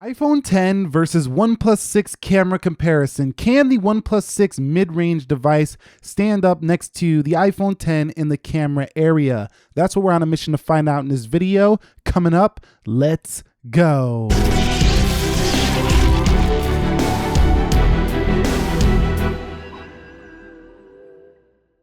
iPhone 10 versus OnePlus 6 camera comparison. Can the OnePlus 6 mid-range device stand up next to the iPhone 10 in the camera area? That's what we're on a mission to find out in this video. Coming up, let's go.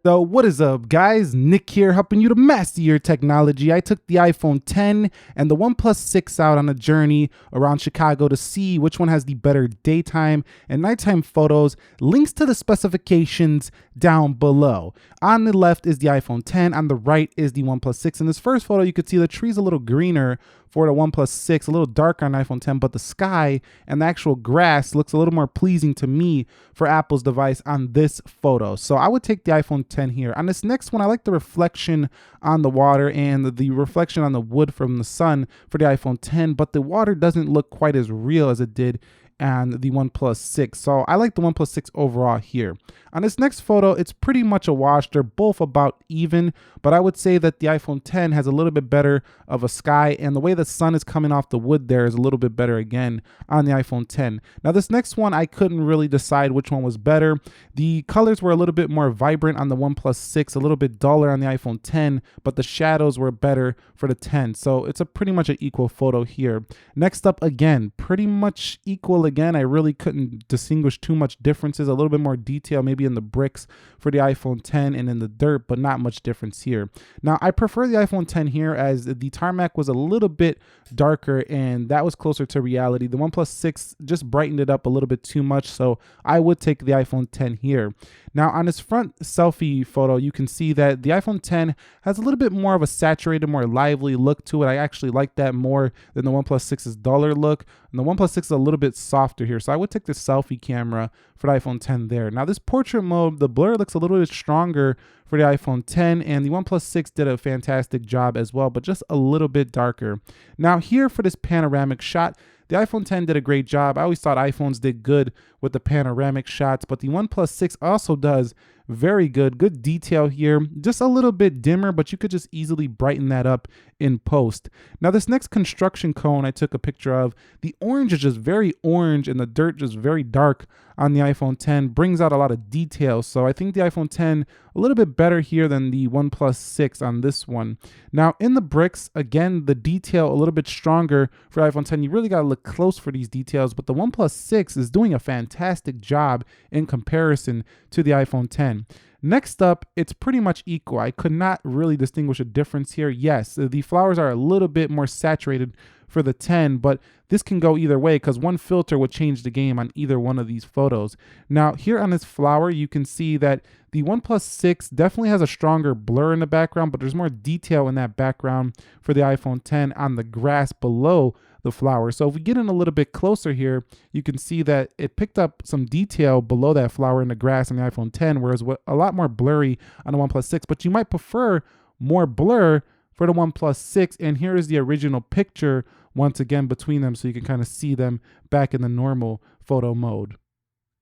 So what is up, guys? Nick here, helping you to master your technology. I took the iPhone 10 and the OnePlus 6 out on a journey around Chicago to see which one has the better daytime and nighttime photos. Links to the specifications down below. On the left is the iPhone 10, on the right is the OnePlus 6. In this first photo, you could see the tree's a little greener for the OnePlus 6, a little darker on iPhone 10, but the sky and the actual grass looks a little more pleasing to me for Apple's device on this photo. So I would take the iPhone 10 here. On this next one, I like the reflection on the water and the reflection on the wood from the sun for the iPhone 10, but the water doesn't look quite as real as it did and the OnePlus 6. So I like the OnePlus 6 overall here. On this next photo, it's pretty much a wash. They're both about even, but I would say that the iPhone 10 has a little bit better of a sky, and the way the sun is coming off the wood there is a little bit better again on the iPhone 10. Now this next one, I couldn't really decide which one was better. The colors were a little bit more vibrant on the OnePlus 6, a little bit duller on the iPhone 10, but the shadows were better for the 10. So it's a pretty much an equal photo here. Next up, again, pretty much equal again. I really couldn't distinguish too much differences, a little bit more detail maybe in the bricks for the iPhone 10 and in the dirt, but not much difference here. Now I prefer the iPhone 10 here as the tarmac was a little bit darker and that was closer to reality. The OnePlus 6 just brightened it up a little bit too much, so I would take the iPhone 10 here. Now on this front selfie photo, you can see that the iPhone 10 has a little bit more of a saturated, more lively look to it. I actually like that more than the OnePlus 6's duller look. And the OnePlus 6 is a little bit softer here, so I would take the selfie camera for the iPhone 10 there. Now this portrait mode, the blur looks a little bit stronger for the iPhone 10, and the OnePlus 6 did a fantastic job as well, but just a little bit darker. Now here for this panoramic shot, the iPhone 10 did a great job. I always thought iPhones did good with the panoramic shots, but the OnePlus 6 also does very good detail here. Just a little bit dimmer, but you could just easily brighten that up in post. Now this next construction cone I took a picture of, the orange is just very orange and the dirt just very dark on the iPhone 10, brings out a lot of detail. So I think the iPhone 10 a little bit better here than the OnePlus 6 on this one. Now in the bricks, again, the detail a little bit stronger for iPhone 10. You really got to look close for these details, but the OnePlus 6 is doing a fantastic job in comparison to the iPhone 10. Next up, it's pretty much equal. I could not really distinguish a difference here. Yes, the flowers are a little bit more saturated for the 10, but this can go either way because one filter would change the game on either one of these photos. Now here on this flower, you can see that the OnePlus 6 definitely has a stronger blur in the background, but there's more detail in that background for the iPhone 10 on the grass below the flower. So if we get in a little bit closer here, you can see that it picked up some detail below that flower in the grass on the iPhone 10, whereas a lot more blurry on the OnePlus 6, but you might prefer more blur for the OnePlus 6. And here is the original picture once again between them, so you can kind of see them back in the normal photo mode.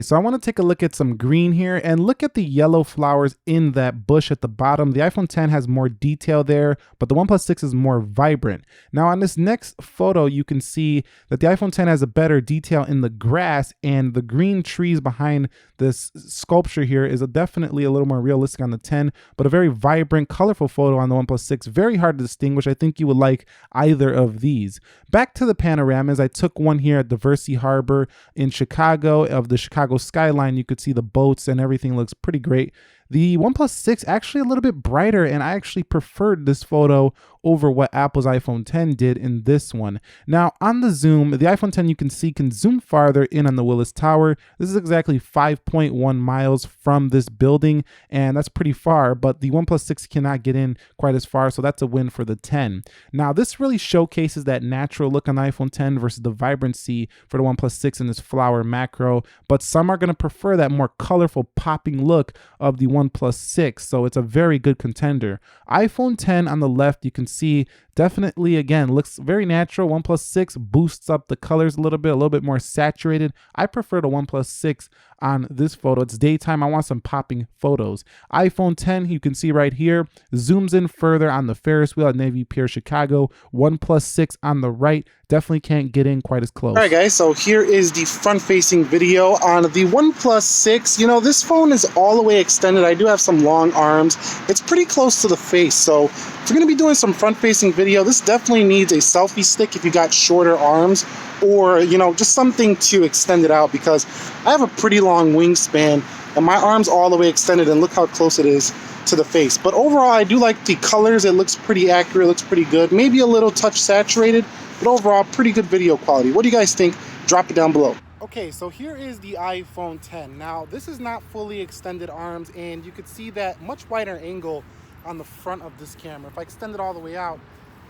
So I want to take a look at some green here and look at the yellow flowers in that bush at the bottom. The iPhone 10 has more detail there, but the OnePlus 6 is more vibrant. Now on this next photo, you can see that the iPhone 10 has a better detail in the grass, and the green trees behind this sculpture here is definitely a little more realistic on the 10, but a very vibrant, colorful photo on the OnePlus 6. Very hard to distinguish. I think you would like either of these. Back to the panoramas, I took one here at Diversity Harbor in Chicago of the Chicago skyline. You could see the boats and everything looks pretty great. The OnePlus 6 actually a little bit brighter, and I actually preferred this photo over what Apple's iPhone 10 did in this one. Now on the zoom, the iPhone 10 you can see can zoom farther in on the Willis Tower. This is exactly 5.1 miles from this building, and that's pretty far, but the OnePlus 6 cannot get in quite as far, so that's a win for the 10. Now this really showcases that natural look on the iPhone 10 versus the vibrancy for the OnePlus 6 in this flower macro, but some are going to prefer that more colorful popping look of the OnePlus 6, so it's a very good contender. iPhone 10 on the left, you can see definitely, again, looks very natural. OnePlus 6 boosts up the colors a little bit more saturated. I prefer the OnePlus 6 on this photo. It's daytime. I want some popping photos. iPhone 10, you can see right here, zooms in further on the Ferris wheel at Navy Pier, Chicago. OnePlus 6 on the right, definitely can't get in quite as close. All right, guys, so here is the front-facing video on the OnePlus 6. You know, this phone is all the way extended. I do have some long arms. It's pretty close to the face, so if you're going to be doing some front-facing video, this definitely needs a selfie stick if you got shorter arms, or, you know, just something to extend it out, because I have a pretty long wingspan and my arm's all the way extended, and look how close it is to the face. But overall, I do like the colors. It looks pretty accurate, looks pretty good. Maybe a little touch saturated, but overall, pretty good video quality. What do you guys think? Drop it down below. Okay, so here is the iPhone 10. Now, this is not fully extended arms, and you could see that much wider angle on the front of this camera. If I extend it all the way out,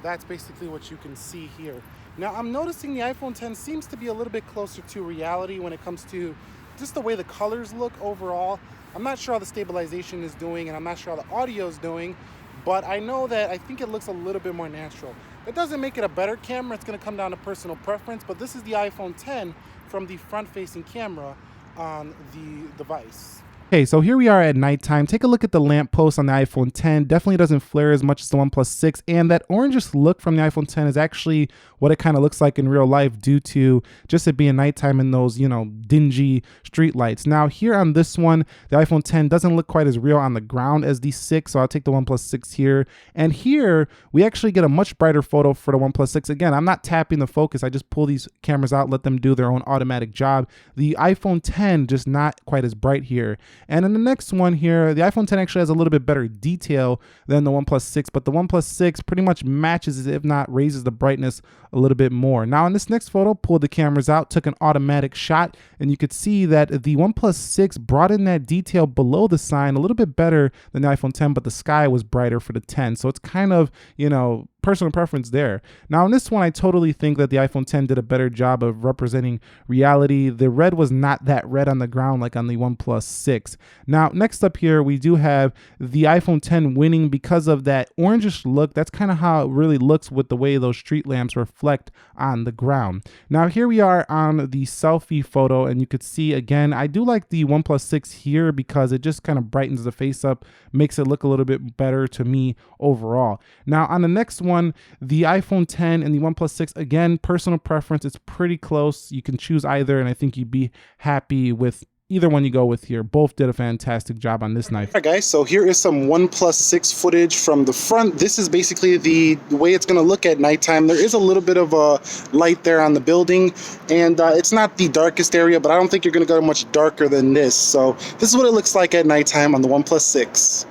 that's basically what you can see here. Now, I'm noticing the iPhone 10 seems to be a little bit closer to reality when it comes to just the way the colors look overall. I'm not sure how the stabilization is doing, and I'm not sure how the audio is doing, but I know that I think it looks a little bit more natural. That doesn't make it a better camera. It's going to come down to personal preference, but this is the iPhone 10 from the front-facing camera on the device. Okay, so here we are at nighttime. Take a look at the lamp post on the iPhone 10. Definitely doesn't flare as much as the OnePlus 6, and that orangish look from the iPhone 10 is actually what it kind of looks like in real life due to just it being nighttime and those, you know, dingy street lights. Now here on this one, the iPhone 10 doesn't look quite as real on the ground as the 6, so I'll take the OnePlus 6 here. And here, we actually get a much brighter photo for the OnePlus 6. Again, I'm not tapping the focus. I just pull these cameras out, let them do their own automatic job. The iPhone 10 just not quite as bright here. And in the next one here, the iPhone 10 actually has a little bit better detail than the OnePlus 6, but the OnePlus 6 pretty much matches, if not raises the brightness a little bit more. Now in this next photo, pulled the cameras out, took an automatic shot, and you could see that the OnePlus 6 brought in that detail below the sign a little bit better than the iPhone 10, but the sky was brighter for the 10. So it's kind of, you know, personal preference there. Now in this one, I totally think that the iPhone 10 did a better job of representing reality. The red was not that red on the ground like on the OnePlus 6. Now next up here, we do have the iPhone 10 winning because of that orangish look. That's kind of how it really looks with the way those street lamps reflect on the ground. Now here we are on the selfie photo, and you could see again, I do like the OnePlus 6 here because it just kind of brightens the face up, makes it look a little bit better to me overall. Now on the next one, the iPhone 10 and the OnePlus 6, again, personal preference, it's pretty close. You can choose either, and I think you'd be happy with either one you go with here. Both did a fantastic job on this knife. All right, guys, so here is some OnePlus 6 footage from the front. This is basically the way it's going to look at nighttime. There is a little bit of a light there on the building, and it's not the darkest area, but I don't think you're going to go much darker than this. So this is what it looks like at nighttime on the OnePlus 6.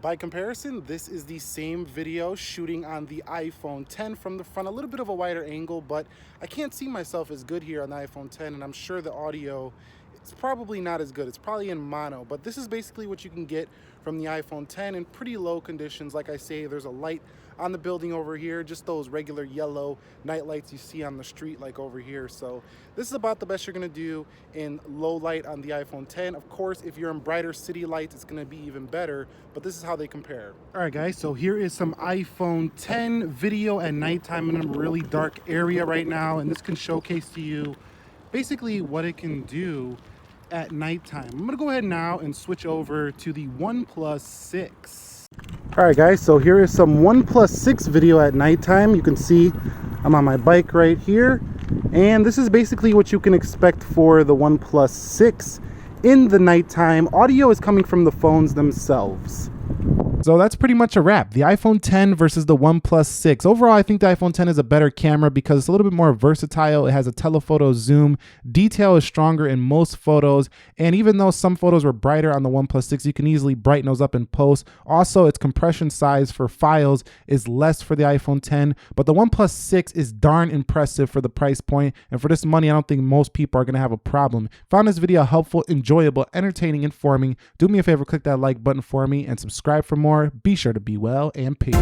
By comparison, this is the same video shooting on the iPhone 10 from the front. A little bit of a wider angle, but I can't see myself as good here on the iPhone 10, and I'm sure the audio, it's probably not as good. It's probably in mono, but this is basically what you can get from the iPhone 10 in pretty low conditions. Like I say, there's a light on the building over here, just those regular yellow night lights you see on the street like over here. So this is about the best you're gonna do in low light on the iPhone 10. Of course, if you're in brighter city lights, it's gonna be even better, but this is how they compare. All right, guys, so here is some iPhone 10 video at nighttime in a really dark area right now, and this can showcase to you basically what it can do at nighttime. I'm gonna go ahead now and switch over to the OnePlus 6. All right, guys, so here is some OnePlus 6 video at nighttime. You can see I'm on my bike right here, and this is basically what you can expect for the OnePlus 6 in the nighttime. Audio is coming from the phones themselves. So that's pretty much a wrap. The iPhone 10 versus the OnePlus 6. Overall, I think the iPhone 10 is a better camera because it's a little bit more versatile. It has a telephoto zoom. Detail is stronger in most photos. And even though some photos were brighter on the OnePlus 6, you can easily brighten those up in post. Also, its compression size for files is less for the iPhone 10. But the OnePlus 6 is darn impressive for the price point. And for this money, I don't think most people are going to have a problem. Found this video helpful, enjoyable, entertaining, informing. Do me a favor, click that like button for me and subscribe for more. Be sure to be well, and peace.